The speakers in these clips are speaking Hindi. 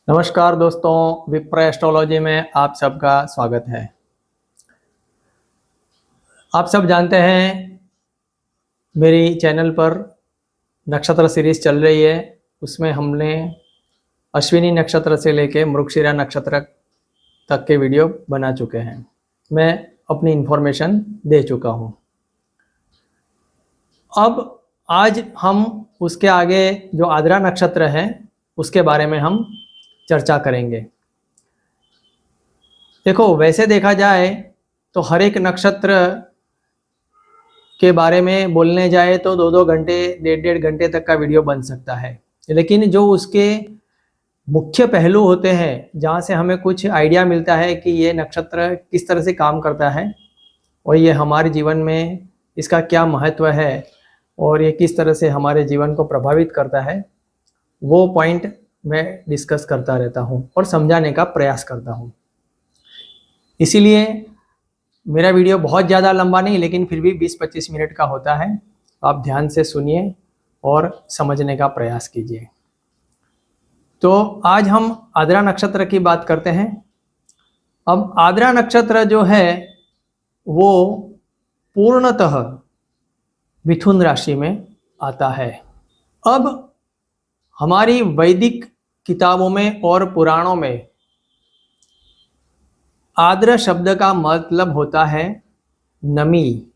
नमस्कार दोस्तों, विप्र एस्ट्रोलॉजी में आप सबका स्वागत है। आप सब जानते हैं मेरी चैनल पर नक्षत्र सीरीज चल रही है। उसमें हमने अश्विनी नक्षत्र से लेके मृगशिरा नक्षत्र तक के वीडियो बना चुके हैं। मैं अपनी इन्फॉर्मेशन दे चुका हूं। अब आज हम उसके आगे जो आद्रा नक्षत्र है उसके बारे में हम चर्चा करेंगे। देखो, वैसे देखा जाए तो हर एक नक्षत्र के बारे में बोलने जाए तो 2-2 घंटे, 1.5 घंटे तक का वीडियो बन सकता है। लेकिन जो उसके मुख्य पहलू होते हैं, जहाँ से हमें कुछ आइडिया मिलता है कि ये नक्षत्र किस तरह से काम करता है और ये हमारे जीवन में इसका क्या महत्व है और ये किस तरह से हमारे जीवन को प्रभावित करता है, वो पॉइंट मैं डिस्कस करता रहता हूँ और समझाने का प्रयास करता हूँ। इसीलिए मेरा वीडियो बहुत ज़्यादा लंबा नहीं, लेकिन फिर भी 20-25 मिनट का होता है। आप ध्यान से सुनिए और समझने का प्रयास कीजिए। तो आज हम आद्रा नक्षत्र की बात करते हैं। अब आद्रा नक्षत्र जो है वो पूर्णतः मिथुन राशि में आता है। अब हमारी वैदिक किताबों में और पुराणों में आद्र शब्द का मतलब होता है नमी,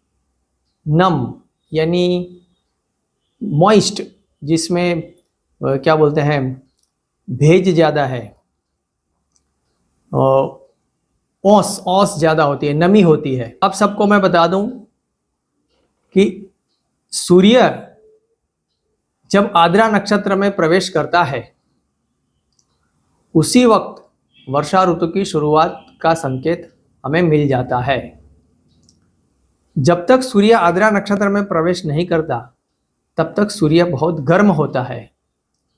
नम यानी मॉइस्ट, जिसमें क्या बोलते हैं, भेज ज़्यादा है, ओस ओस ज़्यादा होती है, नमी होती है। अब सबको मैं बता दूं कि सूर्य जब आद्रा नक्षत्र में प्रवेश करता है उसी वक्त वर्षा ऋतु की शुरुआत का संकेत हमें मिल जाता है। जब तक सूर्य आद्रा नक्षत्र में प्रवेश नहीं करता तब तक सूर्य बहुत गर्म होता है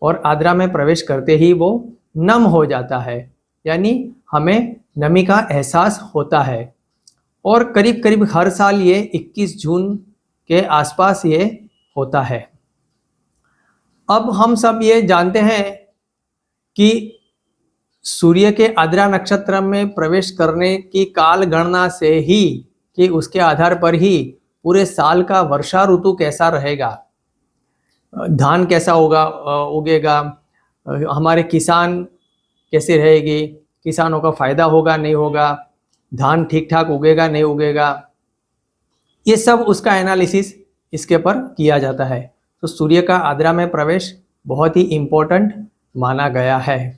और आद्रा में प्रवेश करते ही वो नम हो जाता है, यानी हमें नमी का एहसास होता है। और करीब करीब हर साल ये 21 जून के आसपास ये होता है। अब हम सब ये जानते हैं कि सूर्य के आद्रा नक्षत्र में प्रवेश करने की काल गणना से ही, कि उसके आधार पर ही पूरे साल का वर्षा ऋतु कैसा रहेगा, धान कैसा होगा, उगेगा, हमारे किसान कैसे रहेगी, किसानों का फायदा होगा नहीं होगा, धान ठीक ठाक उगेगा नहीं उगेगा, ये सब उसका एनालिसिस इसके पर किया जाता है। तो सूर्य का आद्रा में प्रवेश बहुत ही इम्पोर्टेंट माना गया है,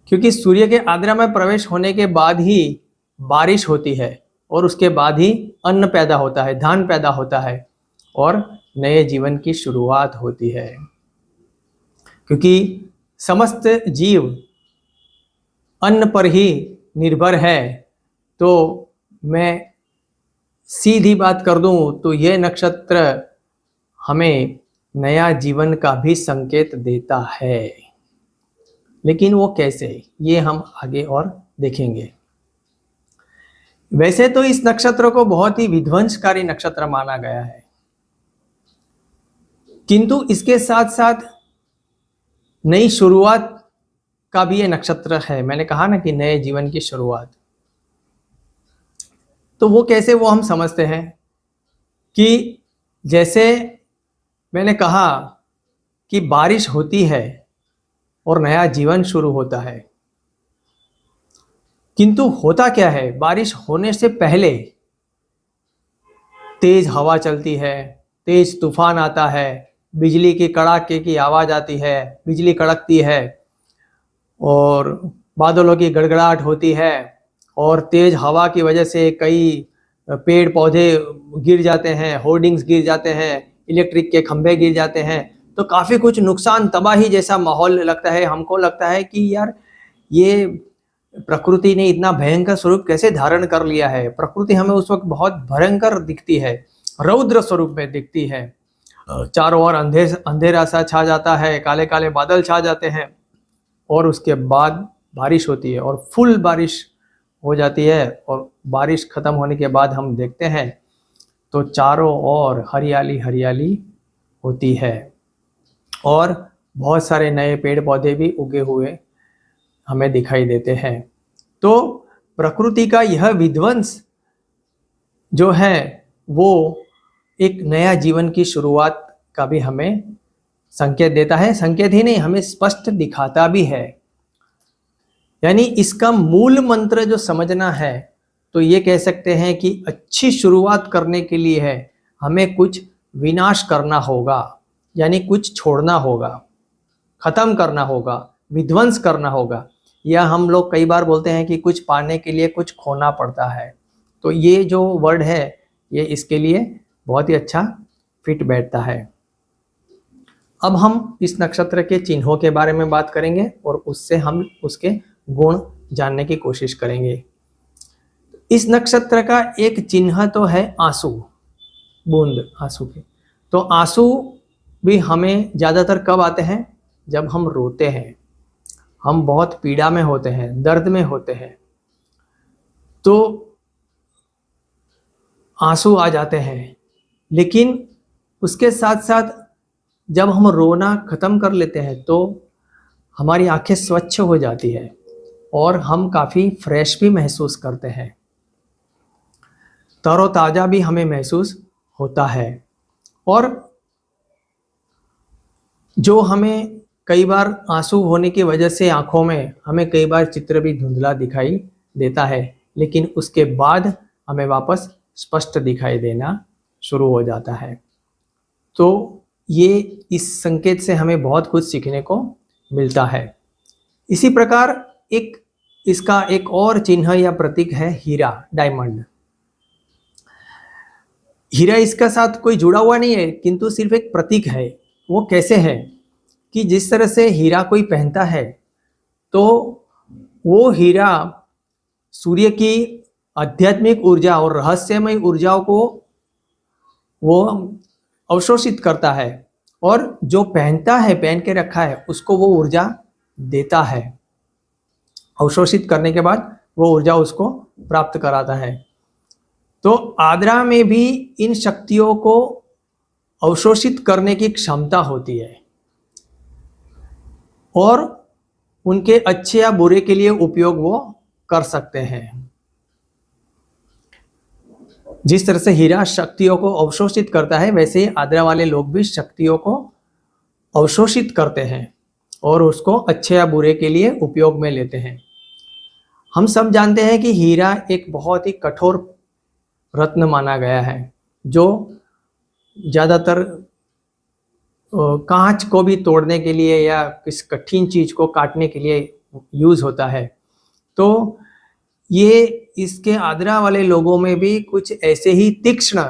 क्योंकि सूर्य के आद्रा में प्रवेश होने के बाद ही बारिश होती है और उसके बाद ही अन्न पैदा होता है, धान पैदा होता है और नए जीवन की शुरुआत होती है। क्योंकि समस्त जीव अन्न पर ही निर्भर है। तो मैं सीधी बात कर दूं तो ये नक्षत्र हमें नया जीवन का भी संकेत देता है, लेकिन वो कैसे, ये हम आगे और देखेंगे। वैसे तो इस नक्षत्र को बहुत ही विध्वंसकारी नक्षत्र माना गया है, किंतु इसके साथ साथ नई शुरुआत का भी ये नक्षत्र है। मैंने कहा ना कि नए जीवन की शुरुआत, तो वो कैसे, वो हम समझते हैं कि जैसे मैंने कहा कि बारिश होती है और नया जीवन शुरू होता है, किंतु होता क्या है, बारिश होने से पहले तेज हवा चलती है, तेज तूफान आता है, बिजली की कड़ाके की आवाज आती है, बिजली कड़कती है और बादलों की गड़गड़ाहट होती है और तेज हवा की वजह से कई पेड़ पौधे गिर जाते हैं, होर्डिंग्स गिर जाते हैं, इलेक्ट्रिक के खंभे गिर जाते हैं। तो काफ़ी कुछ नुकसान, तबाही जैसा माहौल लगता है। हमको लगता है कि यार, ये प्रकृति ने इतना भयंकर स्वरूप कैसे धारण कर लिया है। प्रकृति हमें उस वक्त बहुत भयंकर दिखती है, रौद्र स्वरूप में दिखती है। चारों ओर अंधेरा सा छा जाता है, काले काले बादल छा जाते हैं और उसके बाद बारिश होती है और फुल बारिश हो जाती है। और बारिश खत्म होने के बाद हम देखते हैं तो चारों ओर हरियाली हरियाली होती है और बहुत सारे नए पेड़ पौधे भी उगे हुए हमें दिखाई देते हैं। तो प्रकृति का यह विध्वंस जो है वो एक नया जीवन की शुरुआत का भी हमें संकेत देता है। संकेत ही नहीं, हमें स्पष्ट दिखाता भी है। यानी इसका मूल मंत्र जो समझना है तो ये कह सकते हैं कि अच्छी शुरुआत करने के लिए है हमें कुछ विनाश करना होगा, यानी कुछ छोड़ना होगा, खत्म करना होगा, विध्वंस करना होगा। या हम लोग कई बार बोलते हैं कि कुछ पाने के लिए कुछ खोना पड़ता है। तो ये जो वर्ड है ये इसके लिए बहुत ही अच्छा फिट बैठता है। अब हम इस नक्षत्र के चिन्हों के बारे में बात करेंगे और उससे हम उसके गुण जानने की कोशिश करेंगे। इस नक्षत्र का एक चिन्ह तो है आंसू, बूंद आंसू के। तो आंसू भी हमें ज़्यादातर कब आते हैं? जब हम रोते हैं, हम बहुत पीड़ा में होते हैं, दर्द में होते हैं, तो आंसू आ जाते हैं। लेकिन उसके साथ साथ जब हम रोना ख़त्म कर लेते हैं तो हमारी आंखें स्वच्छ हो जाती है और हम काफ़ी फ्रेश भी महसूस करते हैं, तरोताज़ा भी हमें महसूस होता है। और जो हमें कई बार आंसू होने की वजह से आंखों में हमें कई बार चित्र भी धुंधला दिखाई देता है, लेकिन उसके बाद हमें वापस स्पष्ट दिखाई देना शुरू हो जाता है। तो ये इस संकेत से हमें बहुत कुछ सीखने को मिलता है। इसी प्रकार इसका एक और चिन्ह या प्रतीक है हीरा, डायमंड। हीरा इसका साथ कोई जुड़ा हुआ नहीं है, किंतु सिर्फ एक प्रतीक है। वो कैसे है कि जिस तरह से हीरा कोई पहनता है तो वो हीरा सूर्य की आध्यात्मिक ऊर्जा और रहस्यमय ऊर्जाओं को वो अवशोषित करता है, और जो पहनता है, पहन के रखा है, उसको वो ऊर्जा देता है। अवशोषित करने के बाद वो ऊर्जा उसको प्राप्त कराता है। तो आद्रा में भी इन शक्तियों को अवशोषित करने की क्षमता होती है और उनके अच्छे या बुरे के लिए उपयोग वो कर सकते हैं। जिस तरह से हीरा शक्तियों को अवशोषित करता है, वैसे ही आद्रा वाले लोग भी शक्तियों को अवशोषित करते हैं और उसको अच्छे या बुरे के लिए उपयोग में लेते हैं। हम सब जानते हैं कि हीरा एक बहुत ही कठोर रत्न माना गया है, जो ज़्यादातर कांच को भी तोड़ने के लिए या किस कठिन चीज़ को काटने के लिए यूज़ होता है। तो ये इसके आद्रा वाले लोगों में भी कुछ ऐसे ही तीक्ष्ण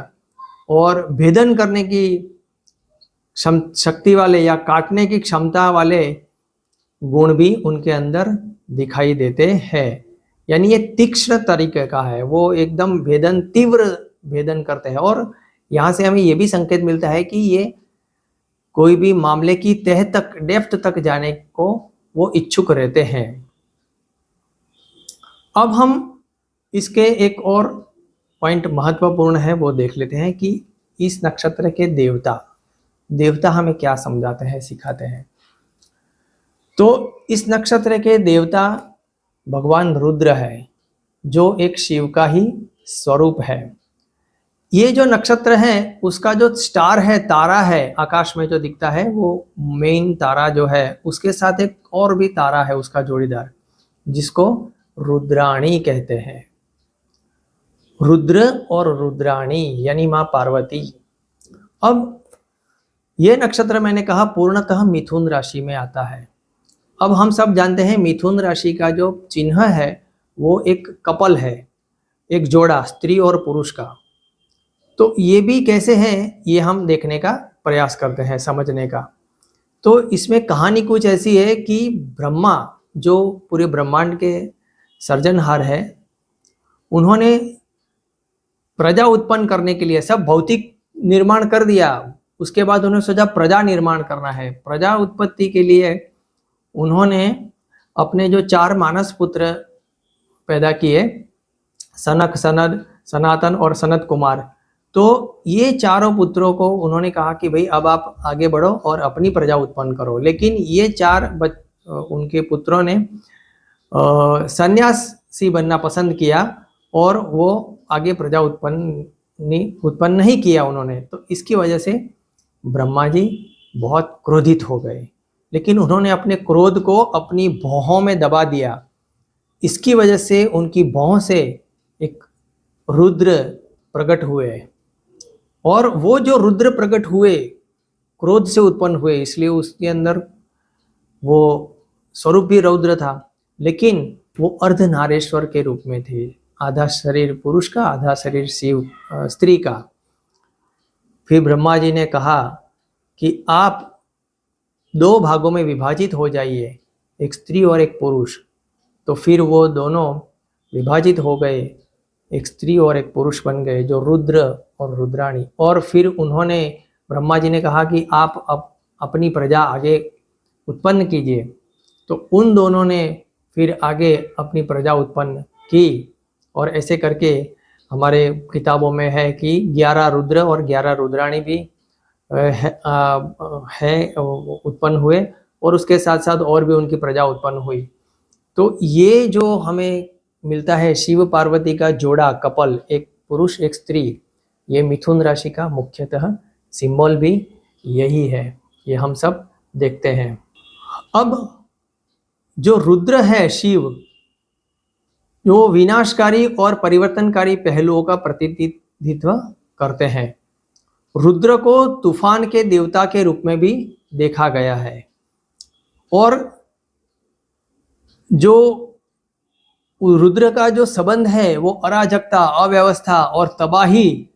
और भेदन करने की शक्ति वाले या काटने की क्षमता वाले गुण भी उनके अंदर दिखाई देते हैं। यानी ये तीक्ष्ण तरीके का है, वो एकदम भेदन, तीव्र भेदन करते हैं। और यहाँ से हमें ये भी संकेत मिलता है कि ये कोई भी मामले की तह तक, डेप्थ तक जाने को वो इच्छुक रहते हैं। अब हम इसके एक और पॉइंट महत्वपूर्ण है वो देख लेते हैं कि इस नक्षत्र के देवता हमें क्या समझाते हैं, सिखाते हैं। तो इस नक्षत्र के देवता भगवान रुद्र है, जो एक शिव का ही स्वरूप है। ये जो नक्षत्र है उसका जो स्टार है, तारा है आकाश में जो दिखता है, वो मेन तारा जो है उसके साथ एक और भी तारा है उसका जोड़ीदार, जिसको रुद्राणी कहते हैं। रुद्र और रुद्राणी यानी माँ पार्वती। अब ये नक्षत्र मैंने कहा पूर्णतः मिथुन राशि में आता है। अब हम सब जानते हैं मिथुन राशि का जो चिन्ह है वो एक कपल है, एक जोड़ा स्त्री और पुरुष का। तो ये भी कैसे है ये हम देखने का प्रयास करते हैं, समझने का। तो इसमें कहानी कुछ ऐसी है कि ब्रह्मा, जो पूरे ब्रह्मांड के सर्जनहार है, उन्होंने प्रजा उत्पन्न करने के लिए सब भौतिक निर्माण कर दिया। उसके बाद उन्होंने सोचा प्रजा निर्माण करना है। प्रजा उत्पत्ति के लिए उन्होंने अपने जो 4 मानस पुत्र पैदा किए, सनक, सनद, सनातन और सनत कुमार। तो ये चारों पुत्रों को उन्होंने कहा कि भाई अब आप आगे बढ़ो और अपनी प्रजा उत्पन्न करो। लेकिन ये 4 उनके पुत्रों ने सन्यासी बनना पसंद किया और वो आगे प्रजा उत्पन्न नहीं किया उन्होंने। तो इसकी वजह से ब्रह्मा जी बहुत क्रोधित हो गए, लेकिन उन्होंने अपने क्रोध को अपनी भौहों में दबा दिया। इसकी वजह से उनकी भौं से एक रुद्र प्रकट हुए, और वो जो रुद्र प्रकट हुए क्रोध से उत्पन्न हुए, इसलिए उसके अंदर वो स्वरूप भी रौद्र था, लेकिन वो अर्धनारेश्वर के रूप में थे, आधा शरीर पुरुष का आधा शरीर स्त्री का। फिर ब्रह्मा जी ने कहा कि आप दो भागों में विभाजित हो जाइए, एक स्त्री और एक पुरुष। तो फिर वो दोनों विभाजित हो गए, एक स्त्री और एक पुरुष बन गए, जो रुद्र और रुद्राणी। और फिर उन्होंने, ब्रह्मा जी ने कहा कि आप अपनी प्रजा आगे उत्पन्न कीजिए। तो उन दोनों ने फिर आगे अपनी प्रजा उत्पन्न की, और ऐसे करके हमारे किताबों में है कि 11 रुद्र और 11 रुद्राणी भी उत्पन्न हुए, और उसके साथ साथ और भी उनकी प्रजा उत्पन्न हुई। तो ये जो हमें मिलता है शिव पार्वती का जोड़ा, कपल, एक पुरुष एक स्त्री, ये मिथुन राशि का मुख्यतः सिंबल भी यही है, ये हम सब देखते हैं। अब जो रुद्र है शिव, जो विनाशकारी और परिवर्तनकारी पहलुओं का प्रतिनिधित्व करते हैं। रुद्र को तूफान के देवता के रूप में भी देखा गया है, और जो रुद्र का जो संबंध है वो अराजकता, अव्यवस्था और तबाही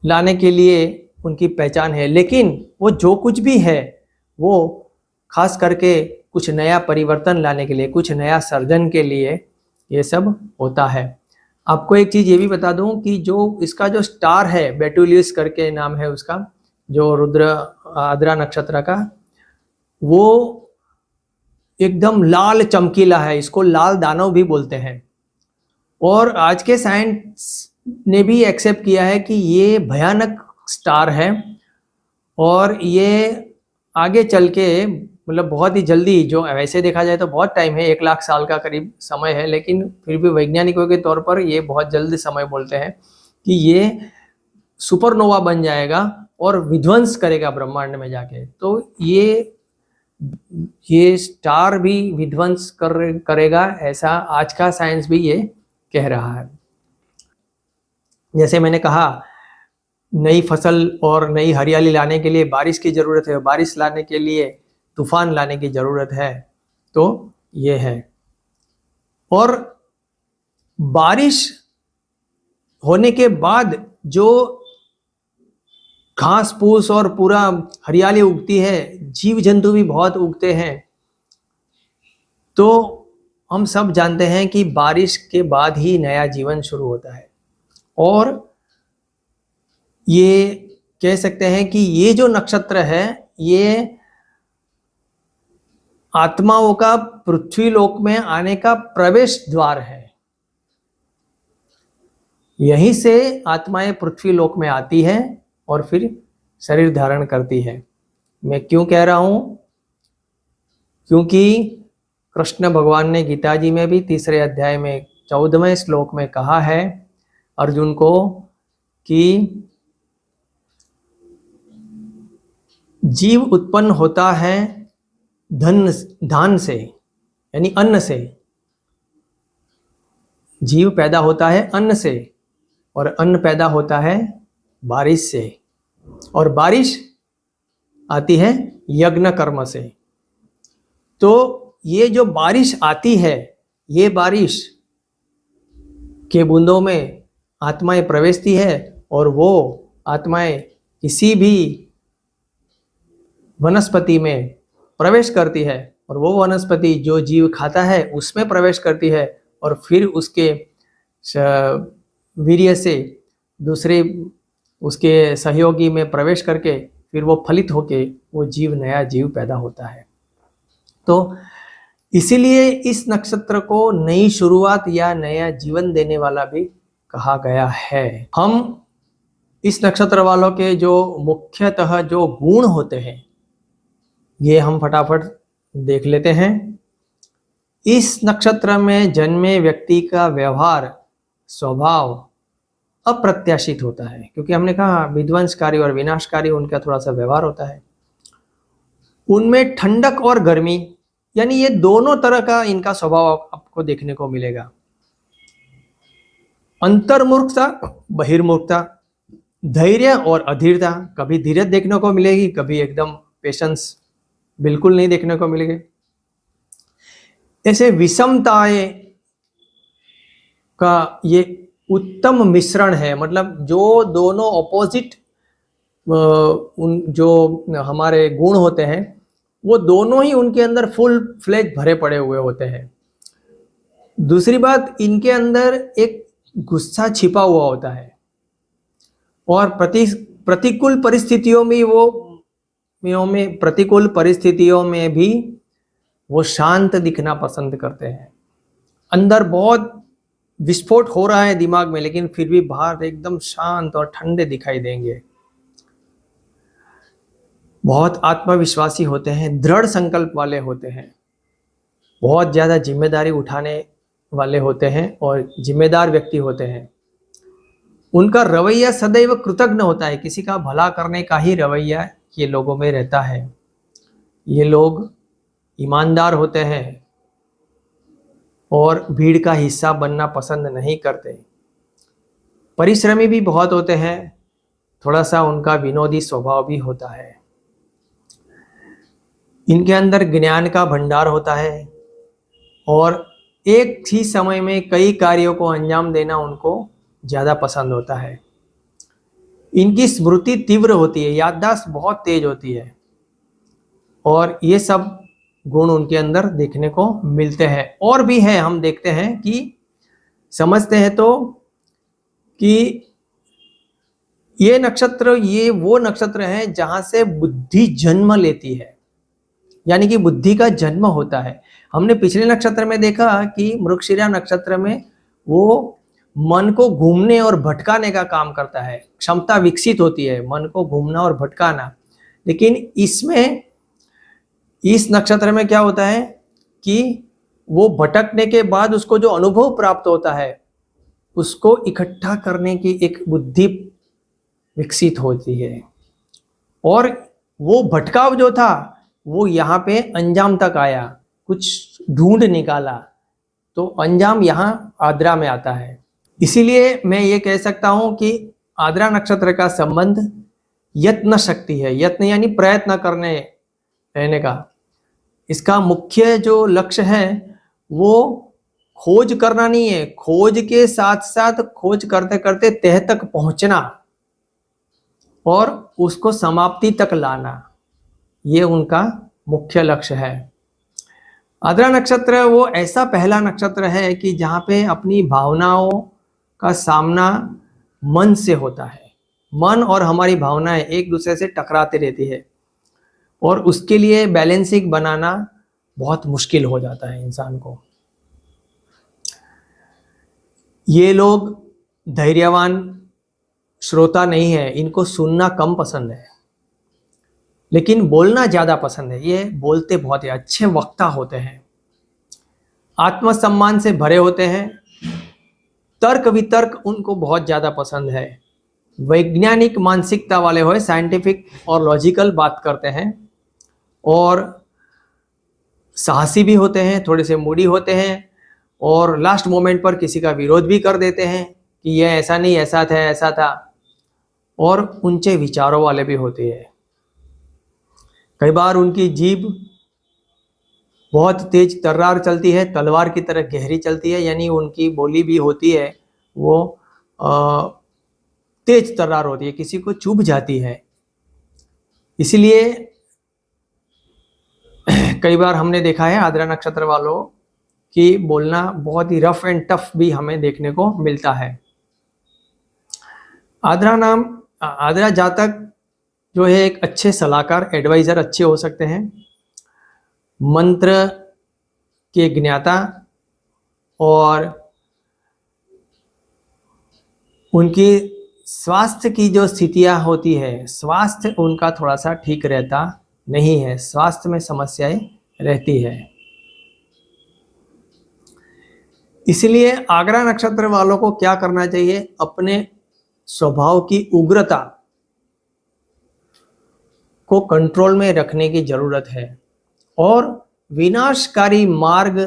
लाने के लिए उनकी पहचान है। लेकिन वो जो कुछ भी है वो खास करके कुछ नया परिवर्तन लाने के लिए, कुछ नया सर्जन के लिए ये सब होता है। आपको एक चीज़ ये भी बता दूं कि जो इसका जो स्टार है, बेटुलियस करके नाम है उसका, जो रुद्र आद्रा नक्षत्र का, वो एकदम लाल चमकीला है, इसको लाल दानव भी बोलते हैं। और आज के साइंस ने भी एक्सेप्ट किया है कि ये भयानक स्टार है, और ये आगे चल के मतलब बहुत ही जल्दी, जो वैसे देखा जाए तो बहुत टाइम है, 1 लाख साल का करीब समय है, लेकिन फिर भी वैज्ञानिकों के तौर पर ये बहुत जल्द समय बोलते हैं कि ये सुपरनोवा बन जाएगा और विध्वंस करेगा ब्रह्मांड में जाके। तो ये स्टार भी विध्वंस करेगा, ऐसा आज का साइंस भी ये कह रहा है। जैसे मैंने कहा, नई फसल और नई हरियाली लाने के लिए बारिश की ज़रूरत है, बारिश लाने के लिए तूफान लाने की ज़रूरत है, तो ये है। और बारिश होने के बाद जो घास फूस और पूरा हरियाली उगती है, जीव जंतु भी बहुत उगते हैं। तो हम सब जानते हैं कि बारिश के बाद ही नया जीवन शुरू होता है, और ये कह सकते हैं कि ये जो नक्षत्र है ये आत्माओं का पृथ्वी लोक में आने का प्रवेश द्वार है। यहीं से आत्माएं पृथ्वी लोक में आती है और फिर शरीर धारण करती है। मैं क्यों कह रहा हूं? क्योंकि कृष्ण भगवान ने गीता जी में भी 3 अध्याय में 14वें श्लोक में कहा है अर्जुन को कि जीव उत्पन्न होता है धान से, यानी अन्न से। जीव पैदा होता है अन्न से, और अन्न पैदा होता है बारिश से, और बारिश आती है यज्ञ कर्म से। तो ये जो बारिश आती है, ये बारिश के बूंदों में आत्माएं प्रवेशती है, और वो आत्माएं किसी भी वनस्पति में प्रवेश करती है, और वो वनस्पति जो जीव खाता है उसमें प्रवेश करती है, और फिर उसके वीर्य से दूसरे उसके सहयोगी में प्रवेश करके फिर वो फलित होके वो जीव, नया जीव पैदा होता है। तो इसीलिए इस नक्षत्र को नई शुरुआत या नया जीवन देने वाला भी कहा गया है। हम इस नक्षत्र वालों के जो मुख्यतः जो गुण होते हैं ये हम फटाफट देख लेते हैं। इस नक्षत्र में जन्मे व्यक्ति का व्यवहार स्वभाव अप्रत्याशित होता है, क्योंकि हमने कहा विध्वंसकारी और विनाशकारी उनका थोड़ा सा व्यवहार होता है। उनमें ठंडक और गर्मी, यानी ये दोनों तरह का इनका स्वभाव आपको देखने को मिलेगा। अंतर्मुखता, बहिर्मुखता, धैर्य और अधीरता, कभी धीरज देखने को मिलेगी, कभी एकदम पेशेंस बिल्कुल नहीं देखने को मिलेगी। ऐसे विषमताएं का ये उत्तम मिश्रण है, मतलब जो दोनों ऑपोजिट उन जो हमारे गुण होते हैं वो दोनों ही उनके अंदर फुल फ्लेज भरे पड़े हुए होते हैं। दूसरी बात, इनके अंदर एक गुस्सा छिपा हुआ होता है और प्रतिकूल परिस्थितियों में भी वो शांत दिखना पसंद करते हैं। अंदर बहुत विस्फोट हो रहा है दिमाग में, लेकिन फिर भी बाहर एकदम शांत और ठंडे दिखाई देंगे। बहुत आत्मविश्वासी होते हैं, दृढ़ संकल्प वाले होते हैं, बहुत ज़्यादा जिम्मेदारी उठाने वाले होते हैं और जिम्मेदार व्यक्ति होते हैं। उनका रवैया सदैव कृतज्ञ होता है, किसी का भला करने का ही रवैया ये लोगों में रहता है। ये लोग ईमानदार होते हैं और भीड़ का हिस्सा बनना पसंद नहीं करते। परिश्रमी भी बहुत होते हैं, थोड़ा सा उनका विनोदी स्वभाव भी होता है। इनके अंदर ज्ञान का भंडार होता है और एक ही समय में कई कार्यों को अंजाम देना उनको ज़्यादा पसंद होता है। इनकी स्मृति तीव्र होती है, याददाश्त बहुत तेज होती है और ये सब गुण उनके अंदर देखने को मिलते हैं। और भी है, हम देखते हैं कि समझते हैं तो कि ये नक्षत्र ये वो नक्षत्र है जहाँ से बुद्धि जन्म लेती है, यानी कि बुद्धि का जन्म होता है। हमने पिछले नक्षत्र में देखा कि मृगशिरा नक्षत्र में वो मन को घूमने और भटकाने का काम करता है, क्षमता विकसित होती है मन को घूमना और भटकाना। लेकिन इसमें इस नक्षत्र में क्या होता है कि वो भटकने के बाद उसको जो अनुभव प्राप्त होता है उसको इकट्ठा करने की एक बुद्धि विकसित होती है और वो भटकाव जो था वो यहाँ पे अंजाम तक आया, कुछ ढूंढ निकाला तो अंजाम यहाँ आद्रा में आता है। इसीलिए मैं ये कह सकता हूँ कि आद्रा नक्षत्र का संबंध यत्न शक्ति है। यत्न यानी प्रयत्न करने रहने का। इसका मुख्य जो लक्ष्य है वो खोज करना नहीं है, खोज के साथ साथ खोज करते करते तह तक पहुंचना और उसको समाप्ति तक लाना, ये उनका मुख्य लक्ष्य है। आद्रा नक्षत्र वो ऐसा पहला नक्षत्र है कि जहाँ पे अपनी भावनाओं का सामना मन से होता है। मन और हमारी भावनाएं एक दूसरे से टकराती रहती है और उसके लिए बैलेंसिंग बनाना बहुत मुश्किल हो जाता है इंसान को। ये लोग धैर्यवान श्रोता नहीं है, इनको सुनना कम पसंद है लेकिन बोलना ज़्यादा पसंद है। ये बोलते बहुत ही अच्छे वक्ता होते हैं, आत्मसम्मान से भरे होते हैं, तर्क वितर्क उनको बहुत ज़्यादा पसंद है, वैज्ञानिक मानसिकता वाले हो, साइंटिफिक और लॉजिकल बात करते हैं और साहसी भी होते हैं, थोड़े से मूडी होते हैं और लास्ट मोमेंट पर किसी का विरोध भी कर देते हैं कि यह ऐसा नहीं ऐसा था ऐसा था, और ऊंचे विचारों वाले भी होते हैं। कई बार उनकी जीभ बहुत तेज तर्रार चलती है, तलवार की तरह गहरी चलती है, यानी उनकी बोली भी होती है वो तेज तर्रार होती है, किसी को चुभ जाती है। इसलिए कई बार हमने देखा है आद्रा नक्षत्र वालों की बोलना बहुत ही रफ एंड टफ भी हमें देखने को मिलता है। आद्रा जातक जो है एक अच्छे सलाहकार, एडवाइज़र अच्छे हो सकते हैं, मंत्र के ज्ञाता, और उनकी स्वास्थ्य की जो स्थितियां होती है, स्वास्थ्य उनका थोड़ा सा ठीक रहता नहीं है, स्वास्थ्य में समस्याएं रहती है। इसलिए आगरा नक्षत्र वालों को क्या करना चाहिए, अपने स्वभाव की उग्रता को कंट्रोल में रखने की जरूरत है और विनाशकारी मार्ग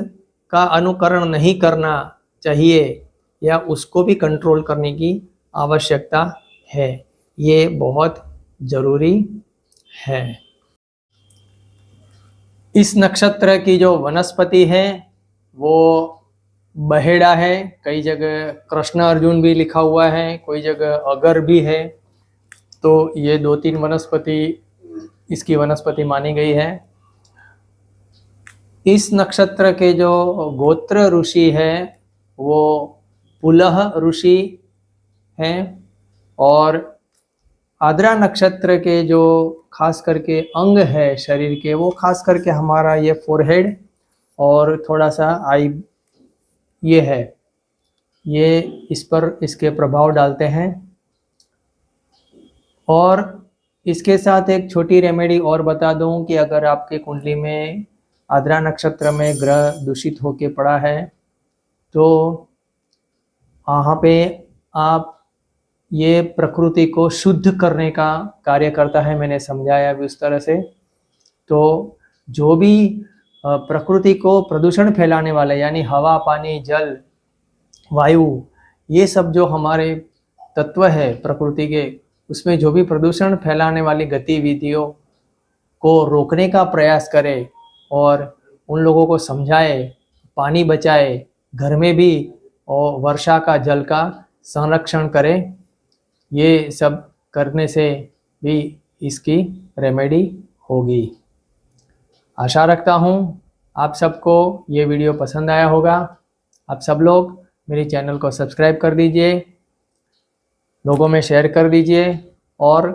का अनुकरण नहीं करना चाहिए या उसको भी कंट्रोल करने की आवश्यकता है। ये बहुत जरूरी है। इस नक्षत्र की जो वनस्पति है वो बहेड़ा है, कई जगह कृष्ण अर्जुन भी लिखा हुआ है, कोई जगह अगर भी है। तो ये 2-3 वनस्पति इसकी वनस्पति मानी गई है। इस नक्षत्र के जो गोत्र ऋषि है वो पुलह ऋषि हैं और आद्रा नक्षत्र के जो खास करके अंग है शरीर के, वो खास करके हमारा ये फोरहेड और थोड़ा सा आई ये है, ये इस पर इसके प्रभाव डालते हैं। और इसके साथ एक छोटी रेमेडी और बता दूं कि अगर आपके कुंडली में आद्रा नक्षत्र में ग्रह दूषित होके पड़ा है तो वहाँ पे आप ये प्रकृति को शुद्ध करने का कार्य करता है, मैंने समझाया अभी उस तरह से। तो जो भी प्रकृति को प्रदूषण फैलाने वाले यानी हवा, पानी, जल, वायु, ये सब जो हमारे तत्व है प्रकृति के, उसमें जो भी प्रदूषण फैलाने वाली गतिविधियों को रोकने का प्रयास करे और उन लोगों को समझाए, पानी बचाए, घर में भी और वर्षा का जल का संरक्षण करें। ये सब करने से भी इसकी रेमेडी होगी। आशा रखता हूँ आप सबको ये वीडियो पसंद आया होगा। आप सब लोग मेरे चैनल को सब्सक्राइब कर दीजिए, लोगों में शेयर कर दीजिए और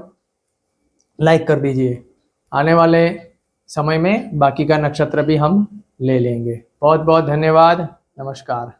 लाइक कर दीजिए। आने वाले समय में बाकी का नक्षत्र भी हम ले लेंगे। बहुत बहुत धन्यवाद। नमस्कार।